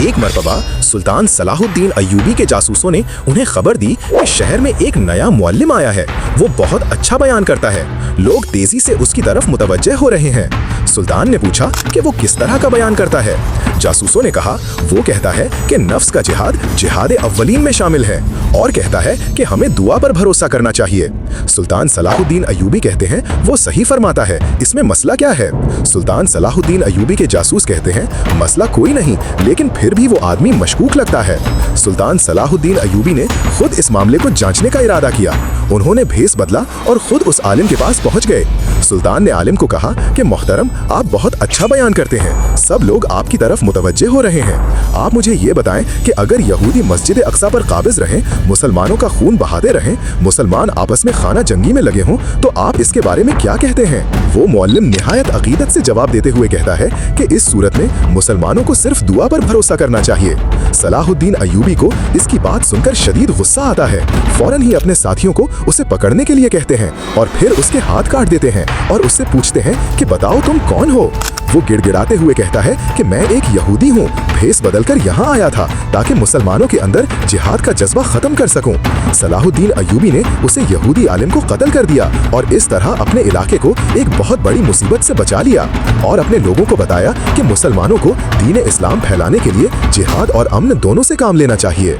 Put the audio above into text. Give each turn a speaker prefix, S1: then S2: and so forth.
S1: एक मरतबा सुल्तान सलाहुद्दीन अय्यूबी के जासूसों ने उन्हें खबर दी कि शहर में एक नया मुअल्लिम आया है। वो बहुत अच्छा बयान करता है। लोग तेजी से उसकी तरफ मुतवज्जे हो रहे हैं। सुल्तान ने पूछा कि वो किस तरह का बयान करता है। जासूसों ने कहा वो कहता है कि नफ्स का जिहाद जिहाद अव्वलीन में शामिल है और कहता है कि हमें दुआ पर भरोसा करना चाहिए। सुल्तान सलाहुद्दीन अय्यूबी कहते हैं वो सही फरमाता है, इसमें मसला क्या है? सुल्तान सलाहुद्दीन अय्यूबी के जासूस कहते हैं मसला कोई नहीं, लेकिन फिर भी वो आदमी मशकूक लगता है। सुल्तान सलाहुद्दीन अय्यूबी ने खुद इस मामले को जांचने का इरादा किया। उन्होंने भेस बदला और खुद उस आलिम के पास पहुंच गए। सुल्तान ने आलिम को कहा कि मोहतरम, आप बहुत अच्छा बयान करते हैं, सब लोग आपकी तरफ मुतवज्जे हो रहे हैं। आप मुझे ये बताएं कि अगर यहूदी मस्जिद अक्सा पर काबिज रहें, मुसलमानों का खून बहाते रहें, मुसलमान आपस में खाना जंगी में लगे हों, तो आप इसके बारे में क्या कहते हैं? वो मुअल्लिम निहायत अकीदत से जवाब देते हुए कहता है कि इस सूरत में मुसलमानों को सिर्फ दुआ पर भरोसा करना चाहिए। सलाहुद्दीन अय्यूबी को इसकी बात सुनकर शदीद गुस्सा आता है। फौरन ही अपने साथियों को उसे पकड़ने के लिए कहते हैं और फिर उसके हाथ काट देते हैं और उससे पूछते हैं कि बताओ तुम कौन हो? वो गिड़गिड़ाते हुए कहता है कि मैं एक यहूदी हूँ, भेस बदलकर यहाँ आया था ताकि मुसलमानों के अंदर जिहाद का जज्बा खत्म कर सकूं। सलाहुद्दीन अय्यूबी ने उसे यहूदी आलिम को कत्ल कर दिया और इस तरह अपने इलाके को एक बहुत बड़ी मुसीबत से बचा लिया और अपने लोगों को बताया कि मुसलमानों को दीन इस्लाम फैलाने के लिए जिहाद और अमन दोनों से काम लेना चाहिए।